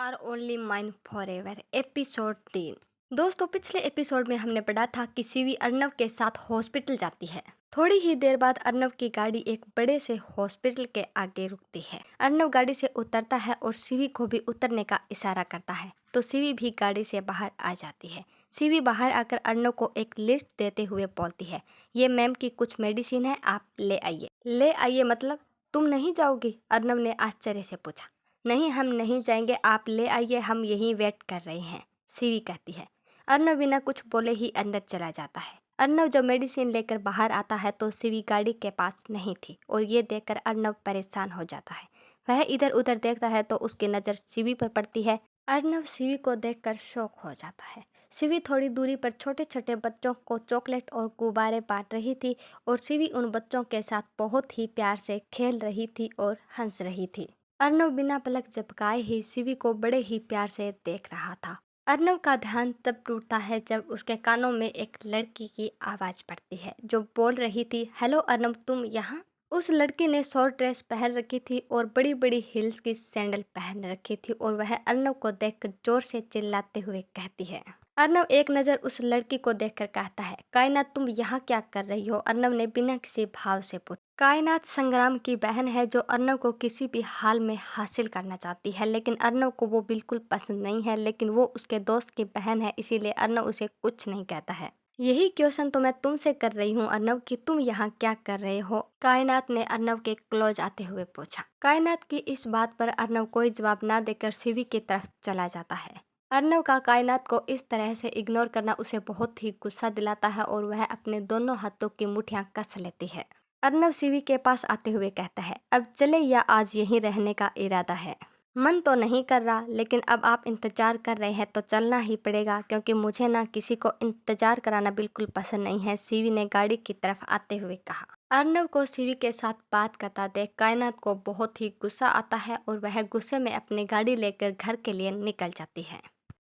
Are only mine forever episode 3। दोस्तों, पिछले episode में हमने पढ़ा था कि सीवी अर्नव के साथ हॉस्पिटल जाती है। थोड़ी ही देर बाद अर्नव की गाड़ी एक बड़े से हॉस्पिटल के आगे रुकती है। अर्नव गाड़ी से उतरता है और सीवी को भी उतरने का इशारा करता है, तो सीवी भी गाड़ी से बाहर आ जाती है। सीवी बाहर आकर अर्नव को एक लिस्ट देते हुए बोलती है, ये मैम की कुछ मेडिसिन है, आप ले आइए। ले आइए मतलब तुम नहीं जाओगी? अर्नव ने आश्चर्य से पूछा। नहीं, हम नहीं जाएंगे, आप ले आइए, हम यहीं वेट कर रहे हैं, सीवी कहती है। अर्नव बिना कुछ बोले ही अंदर चला जाता है। अर्नव जब मेडिसिन लेकर बाहर आता है तो सीवी गाड़ी के पास नहीं थी और ये देखकर अर्नव परेशान हो जाता है। वह इधर उधर देखता है तो उसकी नज़र सीवी पर पड़ती है। अर्नव सीवी को देखकर शॉक हो जाता है। सीवी थोड़ी दूरी पर छोटे छोटे बच्चों को चॉकलेट और गुब्बारे बांट रही थी और सीवी उन बच्चों के साथ बहुत ही प्यार से खेल रही थी और हंस रही थी। अर्नव बिना पलक झपकाए ही सीवी को बड़े ही प्यार से देख रहा था। अर्नव का ध्यान तब टूटता है जब उसके कानों में एक लड़की की आवाज़ पड़ती है जो बोल रही थी, हेलो अर्नव, तुम यहाँ? उस लड़की ने शॉर्ट ड्रेस पहन रखी थी और बड़ी बड़ी हील्स की सैंडल पहन रखी थी और वह अर्नव को देखकर जोर से चिल्लाते हुए कहती है। अर्नव एक नज़र उस लड़की को देखकर कहता है, कायनात, तुम यहाँ क्या कर रही हो? अर्नव ने बिना किसी भाव से पूछा। कायनात संग्राम की बहन है जो अर्नव को किसी भी हाल में हासिल करना चाहती है, लेकिन अर्नव को वो बिल्कुल पसंद नहीं है। लेकिन वो उसके दोस्त की बहन है, इसीलिए अर्नव उसे कुछ नहीं कहता है। यही क्वेश्चन तो मैं तुमसे कर रही हूँ अर्नव कि तुम यहाँ क्या कर रहे हो? कायनात ने अर्नव के क्लोज आते हुए पूछा। कायनात की इस बात पर अर्नव कोई जवाब ना देकर सीवी की तरफ चला जाता है। अर्नव का कायनात को इस तरह से इग्नोर करना उसे बहुत ही गुस्सा दिलाता है और वह अपने दोनों हाथों की मुठ्ठियां कस लेती है। अर्नव सीवी के पास आते हुए कहता है, अब चले या आज यहीं रहने का इरादा है? मन तो नहीं कर रहा, लेकिन अब आप इंतजार कर रहे हैं तो चलना ही पड़ेगा, क्योंकि मुझे ना किसी को इंतजार कराना बिल्कुल पसंद नहीं है, सीवी ने गाड़ी की तरफ आते हुए कहा। अर्नव को सीवी के साथ बात करता देख कायनात को बहुत ही गुस्सा आता है और वह गुस्से में अपनी गाड़ी लेकर घर के लिए निकल जाती है।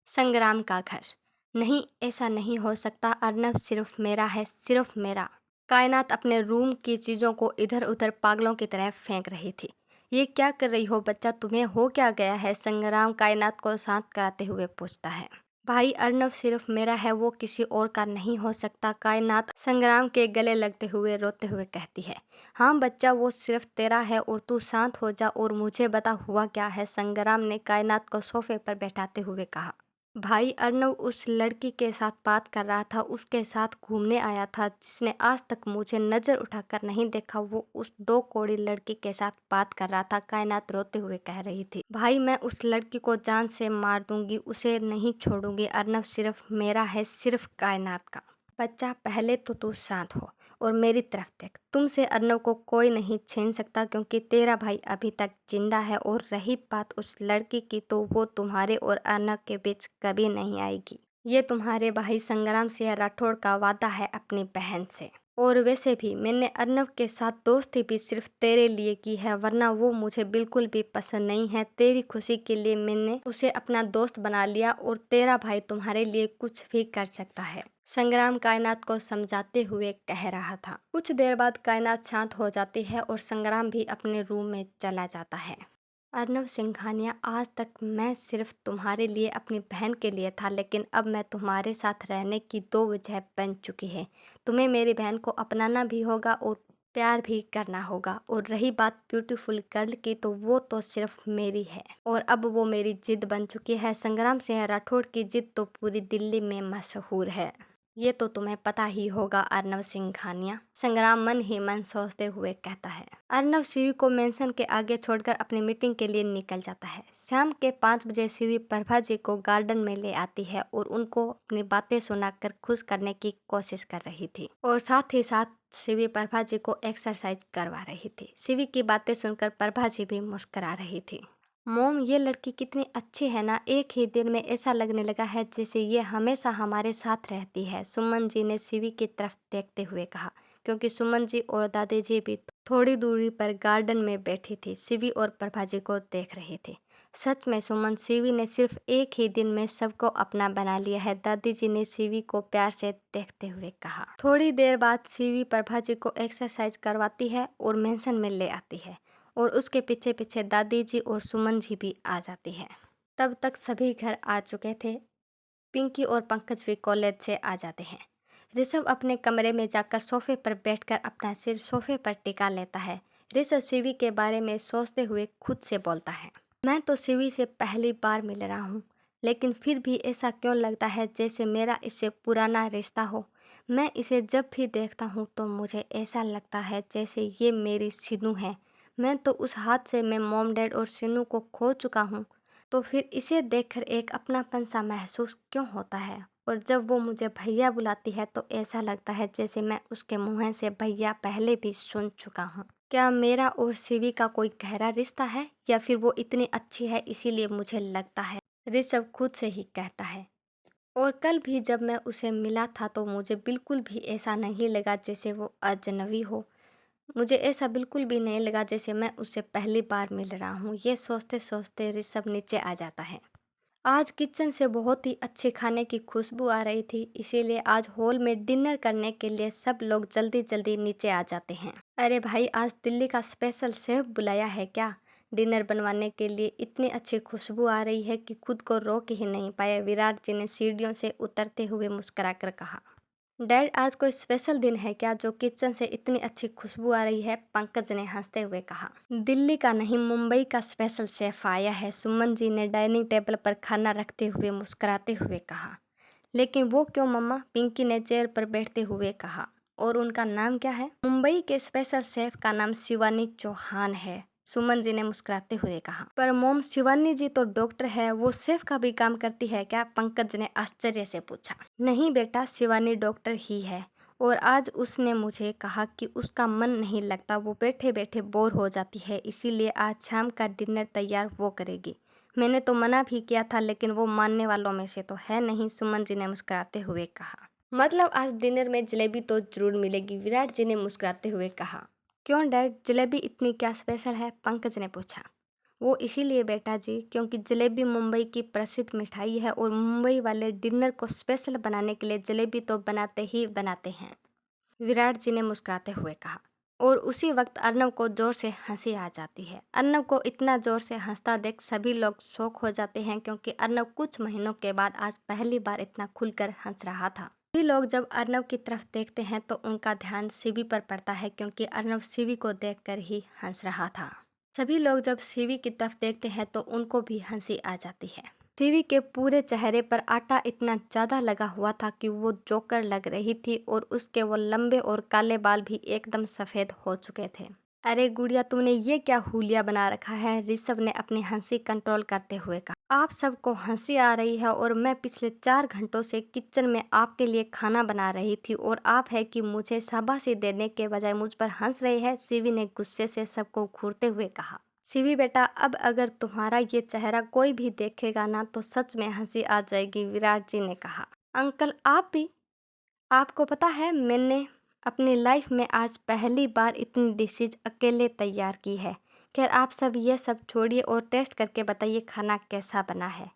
संग्राम का घर। नहीं, ऐसा नहीं हो सकता, अर्नव सिर्फ मेरा है, सिर्फ मेरा। कायनात अपने रूम की चीज़ों को इधर उधर पागलों की तरह फेंक रही थी। ये क्या कर रही हो बच्चा, तुम्हें हो क्या गया है? संग्राम कायनात को शांत कराते हुए पूछता है। भाई, अर्नव सिर्फ मेरा है, वो किसी और का नहीं हो सकता, कायनात संग्राम के गले लगते हुए रोते हुए कहती है। हाँ बच्चा, वो सिर्फ तेरा है और तू शांत हो जा और मुझे बता हुआ क्या है, संग्राम ने कायनात को सोफे पर बैठाते हुए कहा। भाई, अर्नव उस लड़की के साथ बात कर रहा था, उसके साथ घूमने आया था, जिसने आज तक मुझे नज़र उठाकर नहीं देखा, वो उस दो कौड़ी लड़की के साथ बात कर रहा था, कायनात रोते हुए कह रही थी। भाई, मैं उस लड़की को जान से मार दूंगी, उसे नहीं छोड़ूंगी, अर्नव सिर्फ मेरा है, सिर्फ कायनात का। बच्चा, पहले तो तू शांत हो और मेरी तरफ देख। तुमसे अर्नव को कोई नहीं छीन सकता, क्योंकि तेरा भाई अभी तक जिंदा है, और रही बात उस लड़की की, तो वो तुम्हारे और अर्नव के बीच कभी नहीं आएगी। ये तुम्हारे भाई संग्राम सिंह राठौड़ का वादा है अपनी बहन से। और वैसे भी मैंने अर्नव के साथ दोस्ती भी सिर्फ तेरे लिए की है, वरना वो मुझे बिल्कुल भी पसंद नहीं है। तेरी खुशी के लिए मैंने उसे अपना दोस्त बना लिया और तेरा भाई तुम्हारे लिए कुछ भी कर सकता है, संग्राम कायनात को समझाते हुए कह रहा था। कुछ देर बाद कायनात शांत हो जाती है और संग्राम भी अपने रूम में चला जाता है। अर्नव सिंघानिया, आज तक मैं सिर्फ तुम्हारे लिए, अपनी बहन के लिए था, लेकिन अब मैं तुम्हारे साथ रहने की दो वजह बन चुकी है। तुम्हें मेरी बहन को अपनाना भी होगा और प्यार भी करना होगा। और रही बात ब्यूटीफुल गर्ल की, तो वो तो सिर्फ मेरी है और अब वो मेरी जिद बन चुकी है। संग्राम सिंह राठौड़ की जिद तो पूरी दिल्ली में मशहूर है, ये तो तुम्हें पता ही होगा अर्नव सिंघानिया, संग्राम मन ही मन सोचते हुए कहता है। अर्नव सीवी को मेंशन के आगे छोड़कर अपनी मीटिंग के लिए निकल जाता है। शाम के 5 बजे सीवी प्रभा जी को गार्डन में ले आती है और उनको अपनी बातें सुनाकर खुश करने की कोशिश कर रही थी और साथ ही साथ सीवी प्रभा जी को एक्सरसाइज करवा रही थी। सीवी की बातें सुनकर प्रभा जी भी मुस्कुरा रही थी। मोम, ये लड़की कितनी अच्छी है ना, एक ही दिन में ऐसा लगने लगा है जैसे ये हमेशा हमारे साथ रहती है, सुमन जी ने सीवी की तरफ देखते हुए कहा, क्योंकि सुमन जी और दादी जी भी थोड़ी दूरी पर गार्डन में बैठी थी, सीवी और प्रभा जी को देख रही थी। सच में सुमन, सीवी ने सिर्फ एक ही दिन में सबको अपना बना लिया है, दादी जी ने सीवी को प्यार से देखते हुए कहा। थोड़ी देर बाद सीवी प्रभा जी को एक्सरसाइज करवाती है और मेंशन में ले आती है और उसके पीछे पीछे दादी जी और सुमन जी भी आ जाती है। तब तक सभी घर आ चुके थे। पिंकी और पंकज भी कॉलेज से आ जाते हैं। ऋषभ अपने कमरे में जाकर सोफे पर बैठकर अपना सिर सोफे पर टिका लेता है। ऋषभ शिवी के बारे में सोचते हुए खुद से बोलता है, मैं तो शिवी से पहली बार मिल रहा हूँ, लेकिन फिर भी ऐसा क्यों लगता है जैसे मेरा इससे पुराना रिश्ता हो। मैं इसे जब भी देखता हूँ तो मुझे ऐसा लगता है जैसे ये मेरी सिनू है। मैं तो उस हाथ से मैं मॉम डैड और सिनू को खो चुका हूँ, तो फिर इसे देखकर एक अपनापन सा महसूस क्यों होता है। और जब वो मुझे भैया बुलाती है तो ऐसा लगता है जैसे मैं उसके मुँह से भैया पहले भी सुन चुका हूँ। क्या मेरा और शिवी का कोई गहरा रिश्ता है, या फिर वो इतनी अच्छी है इसीलिए मुझे लगता है, ऋषभ खुद से ही कहता है। और कल भी जब मैं उसे मिला था तो मुझे बिल्कुल भी ऐसा नहीं लगा जैसे वो अजनबी हो। मुझे ऐसा बिल्कुल भी नहीं लगा जैसे मैं उससे पहली बार मिल रहा हूँ। ये सोचते सोचते ऋषभ नीचे आ जाता है। आज किचन से बहुत ही अच्छे खाने की खुशबू आ रही थी, इसीलिए आज हॉल में डिनर करने के लिए सब लोग जल्दी जल्दी नीचे आ जाते हैं। अरे भाई, आज दिल्ली का स्पेशल शेफ बुलाया है क्या डिनर बनवाने के लिए? इतनी अच्छी खुशबू आ रही है कि खुद को रोक ही नहीं पाए, विराट जी ने सीढ़ियों से उतरते हुए मुस्कुराकर कहा। डैड, आज कोई स्पेशल दिन है क्या जो किचन से इतनी अच्छी खुशबू आ रही है? पंकज ने हंसते हुए कहा। दिल्ली का नहीं, मुंबई का स्पेशल शेफ आया है, सुमन जी ने डाइनिंग टेबल पर खाना रखते हुए मुस्कुराते हुए कहा। लेकिन वो क्यों मम्मा? पिंकी ने चेयर पर बैठते हुए कहा। और उनका नाम क्या है? मुंबई के स्पेशल शेफ का नाम शिवानी चौहान है, सुमन जी ने मुस्कुराते हुए कहा। पर मोम, शिवानी जी तो डॉक्टर है, वो शेफ का भी काम करती है क्या? पंकज ने आश्चर्य से पूछा। नहीं बेटा, शिवानी डॉक्टर ही है, और आज उसने मुझे कहा कि उसका मन नहीं लगता, वो बैठे बैठे बोर हो जाती है, इसीलिए आज शाम का डिनर तैयार वो करेगी। मैंने तो मना भी किया था, लेकिन वो मानने वालों में से तो है नहीं, सुमन जी ने मुस्कुराते हुए कहा। मतलब आज डिनर में जलेबी तो जरूर मिलेगी, विराट जी ने मुस्कुराते हुए कहा। क्यों डैड, जलेबी इतनी क्या स्पेशल है? पंकज ने पूछा। वो इसीलिए बेटा जी, क्योंकि जलेबी मुंबई की प्रसिद्ध मिठाई है, और मुंबई वाले डिनर को स्पेशल बनाने के लिए जलेबी तो बनाते ही बनाते हैं, विराट जी ने मुस्कुराते हुए कहा। और उसी वक्त अर्नव को जोर से हंसी आ जाती है। अर्नव को इतना जोर से हंसता देख सभी लोग शौक हो जाते हैं, क्योंकि अर्नव कुछ महीनों के बाद आज पहली बार इतना खुलकर हंस रहा था। सभी लोग जब अर्नव की तरफ देखते हैं तो उनका ध्यान शिवी पर पड़ता है, क्योंकि अर्नव शिवी को देखकर ही हंस रहा था। सभी लोग जब शिवी की तरफ देखते हैं तो उनको भी हंसी आ जाती है। शिवी के पूरे चेहरे पर आटा इतना ज़्यादा लगा हुआ था कि वो जोकर लग रही थी, और उसके वो लंबे और काले बाल भी एकदम सफ़ेद हो चुके थे। अरे गुड़िया, तुमने ये क्या हुलिया बना रखा है? ऋषभ ने अपनी हंसी कंट्रोल करते हुए कहा। आप सबको हंसी आ रही है, और मैं पिछले 4 घंटों से किचन में आपके लिए खाना बना रही थी, और आप है कि मुझे शाबाशी देने के बजाय मुझ पर हंस रहे हैं, शिवी ने गुस्से से सबको घूरते हुए कहा। शिवी बेटा, अब अगर तुम्हारा ये चेहरा कोई भी देखेगा ना तो सच में हंसी आ जाएगी, विराट जी ने कहा। अंकल, आप भी? आपको पता है, मैंने अपनी लाइफ में आज पहली बार इतनी डिशेज अकेले तैयार की है। खैर, आप सब ये सब छोड़िए और टेस्ट करके बताइए खाना कैसा बना है।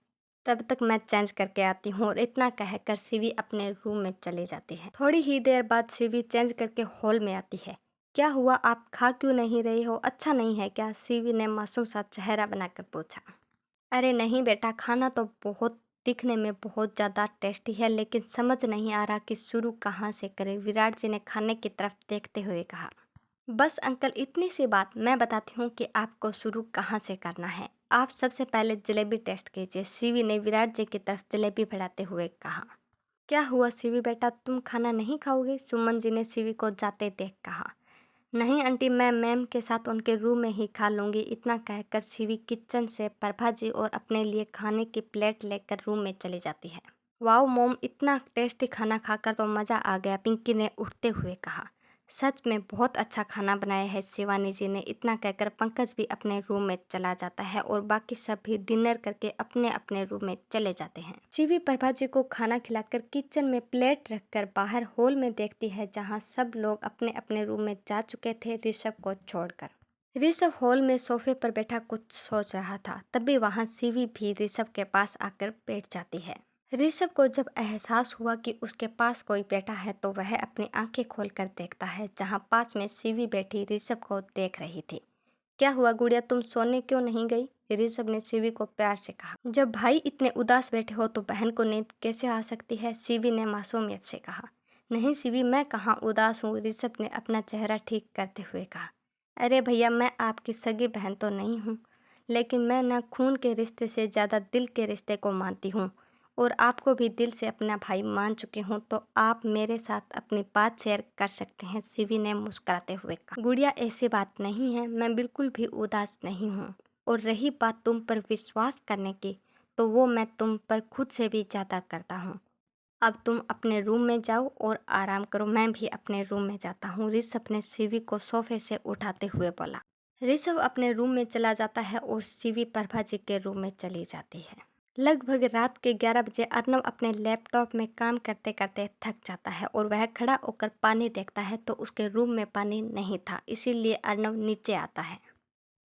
तब तक मैं चेंज करके आती हूँ। और इतना कहकर शिवी अपने रूम में चली जाती है। थोड़ी ही देर बाद शिवी चेंज करके हॉल में आती है। क्या हुआ, आप खा क्यों नहीं रही हो? अच्छा नहीं है क्या? शिवी ने मासूम सा चेहरा बनाकर पूछा। अरे नहीं बेटा, खाना तो बहुत दिखने में बहुत ज़्यादा टेस्टी है, लेकिन समझ नहीं आ रहा कि शुरू कहाँ से करें, विराट जी ने खाने की तरफ देखते हुए कहा। बस अंकल, इतनी सी बात, मैं बताती हूँ कि आपको शुरू कहाँ से करना है। आप सबसे पहले जलेबी टेस्ट कीजिए, शिवी ने विराट जी की तरफ जलेबी बढ़ाते हुए कहा। क्या हुआ शिवी बेटा, तुम खाना नहीं खाओगे? सुमन जी ने शिवी को जाते देख कहा। नहीं आंटी, मैं मैम के साथ उनके रूम में ही खा लूँगी। इतना कहकर शिवी किचन से प्रभा जी और अपने लिए खाने की प्लेट लेकर रूम में चली जाती है। वाओ मोम, इतना टेस्टी खाना खाकर तो मज़ा आ गया, पिंकी ने उठते हुए कहा। सच में बहुत अच्छा खाना बनाया है शिवानी जी ने। इतना कहकर पंकज भी अपने रूम में चला जाता है, और बाकी सब भी डिनर करके अपने अपने रूम में चले जाते हैं। शिवी प्रभा जी को खाना खिलाकर किचन में प्लेट रखकर बाहर हॉल में देखती है, जहां सब लोग अपने अपने रूम में जा चुके थे, ऋषभ को छोड़कर। ऋषभ हॉल में सोफे पर बैठा कुछ सोच रहा था, तभी वहां शिवी भी ऋषभ के पास आकर बैठ जाती है। ऋषभ को जब एहसास हुआ कि उसके पास कोई बैठा है तो वह अपनी आंखें खोलकर देखता है, जहां पास में शिवी बैठी ऋषभ को देख रही थी। क्या हुआ गुड़िया, तुम सोने क्यों नहीं गई? ऋषभ ने शिवी को प्यार से कहा। जब भाई इतने उदास बैठे हो तो बहन को नींद कैसे आ सकती है? शिवी ने मासूमियत से कहा। नहीं शिवी, मैं कहाँ उदास हूँ, ऋषभ ने अपना चेहरा ठीक करते हुए कहा। अरे भैया, मैं आपकी सगी बहन तो नहीं हूँ, लेकिन मैं ना खून के रिश्ते से ज़्यादा दिल के रिश्ते को मानती हूँ और आपको भी दिल से अपना भाई मान चुकी हूँ, तो आप मेरे साथ अपनी बात शेयर कर सकते हैं, शिवी ने मुस्कुराते हुए कहा। गुड़िया, ऐसी बात नहीं है, मैं बिल्कुल भी उदास नहीं हूँ। और रही बात तुम पर विश्वास करने की, तो वो मैं तुम पर खुद से भी ज़्यादा करता हूँ। अब तुम अपने रूम में जाओ और आराम करो, मैं भी अपने रूम में जाता हूँ, ऋषभ ने शिवी को सोफे से उठाते हुए बोला। ऋषभ अपने रूम में चला जाता है और शिवी प्रभा जी के रूम में चली जाती है। लगभग रात के 11 बजे अर्नव अपने लैपटॉप में काम करते करते थक जाता है और वह खड़ा होकर पानी देखता है तो उसके रूम में पानी नहीं था, इसीलिए अर्नव नीचे आता है।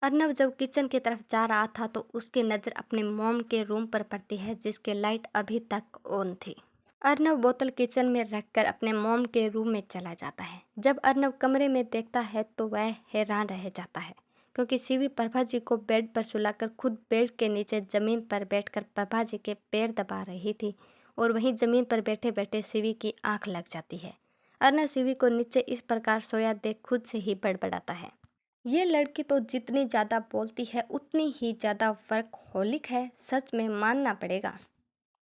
अर्नव जब किचन की तरफ जा रहा था तो उसकी नज़र अपने मॉम के रूम पर पड़ती है जिसकी लाइट अभी तक ऑन थी। अर्नव बोतल किचन में रखकर अपने मॉम के रूम में चला जाता है। जब अर्नव कमरे में देखता है तो वह हैरान रह जाता है, क्योंकि शिवी प्रभा जी को बेड पर सुलाकर खुद बेड के नीचे ज़मीन पर बैठकर प्रभा जी के पैर दबा रही थी और वहीं ज़मीन पर बैठे बैठे शिवी की आंख लग जाती है। अर्नव शिवी को नीचे इस प्रकार सोया देख खुद से ही बड़बड़ाता है। ये लड़की तो जितनी ज़्यादा बोलती है उतनी ही ज़्यादा वर्कहोलिक है, सच में मानना पड़ेगा।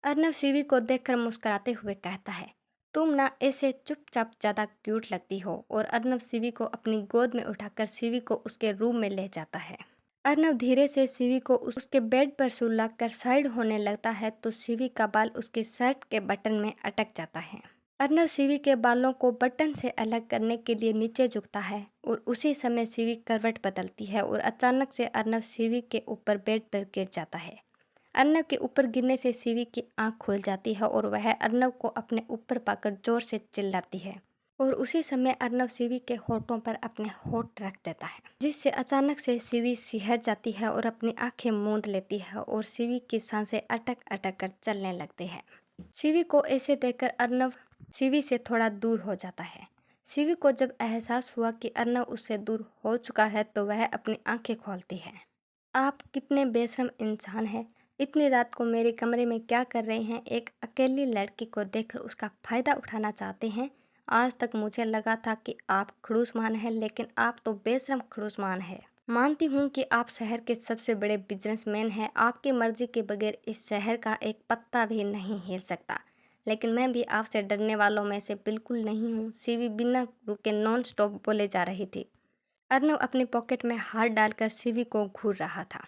अर्नव शिवी को देखकर मुस्कुराते हुए कहता है, तुम ना ऐसे चुपचाप ज़्यादा क्यूट लगती हो। और अर्नव शिवी को अपनी गोद में उठाकर शिवी को उसके रूम में ले जाता है। अर्नव धीरे से शिवी को उसके बेड पर सुलाकर साइड होने लगता है तो शिवी का बाल उसके शर्ट के बटन में अटक जाता है। अर्नव शिवी के बालों को बटन से अलग करने के लिए नीचे झुकता है और उसी समय शिवी करवट बदलती है और अचानक से अर्नव शिवी के ऊपर बेड पर गिर जाता है। अर्नव के ऊपर गिरने से शिवी की आंख खुल जाती है और वह अर्नव को अपने ऊपर पाकर जोर से चिल्लाती है और उसी समय अर्नव शिवी के होठों पर अपने होठ रख देता है, जिससे अचानक से शिवी सिहर जाती है और अपनी आंखें मूंद लेती है और शिवी की सांसें अटक अटक कर चलने लगती है। शिवी को ऐसे देखकर अर्नव शिवी से थोड़ा दूर हो जाता है। शिवी को जब एहसास हुआ कि अर्नव उससे दूर हो चुका है तो वह अपनी आंखें खोलती है। आप कितने बेशर्म इंसान हैं, इतनी रात को मेरे कमरे में क्या कर रहे हैं? एक अकेली लड़की को देखकर उसका फ़ायदा उठाना चाहते हैं। आज तक मुझे लगा था कि आप खड़ूसमान हैं, लेकिन आप तो बेशर्म खड़ूसमान हैं। मानती हूँ कि आप शहर के सबसे बड़े बिजनेसमैन हैं, आपकी मर्जी के बगैर इस शहर का एक पत्ता भी नहीं हिल सकता, लेकिन मैं भी आपसे डरने वालों में से बिल्कुल नहीं हूँ, शिवी बिना रुके नॉन स्टॉप बोले जा रही थी। अर्नव अपनी पॉकेट में हाथ डालकर शिवी को घूर रहा था।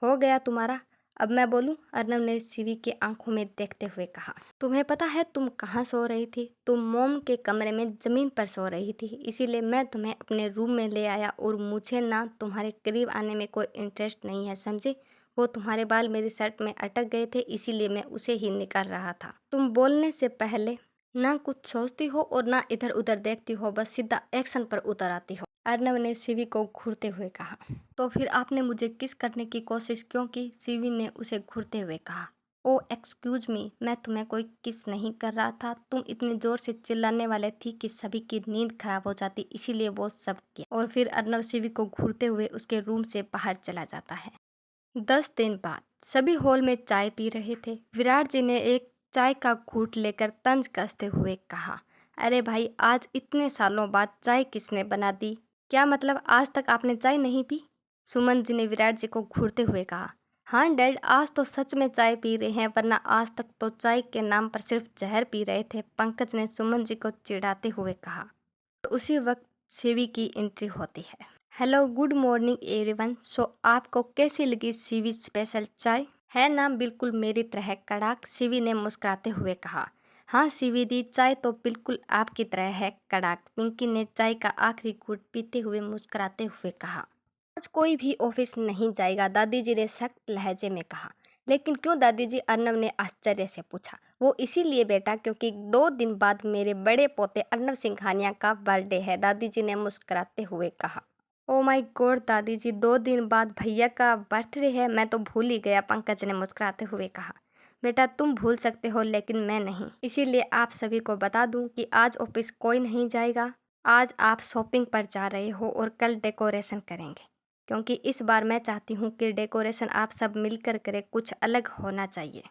हो गया तुम्हारा, अब मैं बोलूं? अर्नव ने शिवी की आंखों में देखते हुए कहा। तुम्हें पता है तुम कहाँ सो रही थी? तुम मोम के कमरे में ज़मीन पर सो रही थी, इसीलिए मैं तुम्हें अपने रूम में ले आया और मुझे ना तुम्हारे करीब आने में कोई इंटरेस्ट नहीं है, समझे? वो तुम्हारे बाल मेरी शर्ट में अटक गए थे, इसीलिए मैं उसे ही निकाल रहा था। तुम बोलने से पहले ना कुछ सोचती हो और ना इधर उधर देखती हो, बस सीधा एक्शन पर उतर आती हो, अर्नव ने शिवी को घूरते हुए कहा। तो फिर आपने मुझे किस करने की कोशिश क्यों की? शिवी ने उसे घूरते हुए कहा। ओ एक्सक्यूज मी, मैं तुम्हें कोई किस नहीं कर रहा था, तुम इतने जोर से चिल्लाने वाले थी कि सभी की नींद खराब हो जाती, इसीलिए वो सब किया। और फिर अर्नव शिवी को घूरते हुए उसके रूम से बाहर चला जाता है। 10 दिन बाद सभी हॉल में चाय पी रहे थे। विराट जी ने एक चाय का घूंट लेकर तंज कसते हुए कहा, अरे भाई, आज इतने सालों बाद चाय किसने बना दी? क्या मतलब, आज तक आपने चाय नहीं पी? सुमन जी ने विराट जी को घूरते हुए कहा। हाँ डैड, आज तो सच में चाय पी रहे हैं, वरना आज तक तो चाय के नाम पर सिर्फ जहर पी रहे थे, पंकज ने सुमन जी को चिढ़ाते हुए कहा। उसी वक्त शिवी की एंट्री होती है। Hello, good morning everyone. So आपको कैसी लगी शिवी स्पेशल चाय? है ना बिल्कुल मेरी तरह कड़ाक, शिवी ने मुस्कुराते हुए कहा। हाँ शिवी दी, चाय तो बिल्कुल आपकी तरह है कड़ाक, पिंकी ने चाय का आखिरी घूंट पीते हुए मुस्कुराते हुए कहा। आज कोई भी ऑफिस नहीं जाएगा, दादी जी ने सख्त लहजे में कहा। लेकिन क्यों दादी जी? अर्नव ने आश्चर्य से पूछा। वो इसीलिए बेटा, क्योंकि 2 दिन बाद मेरे बड़े पोते अर्नव सिंघानिया का बर्थडे है, दादी जी ने मुस्कुराते हुए कहा। ओ माय गॉड दादी जी, 2 दिन बाद भैया का बर्थडे है, मैं तो भूल ही गया, पंकज ने मुस्कुराते हुए कहा। बेटा तुम भूल सकते हो लेकिन मैं नहीं, इसीलिए आप सभी को बता दूं कि आज ऑफिस कोई नहीं जाएगा। आज आप शॉपिंग पर जा रहे हो और कल डेकोरेशन करेंगे। क्योंकि इस बार मैं चाहती हूँ कि डेकोरेशन आप सब मिलकर करें, कुछ अलग होना चाहिए।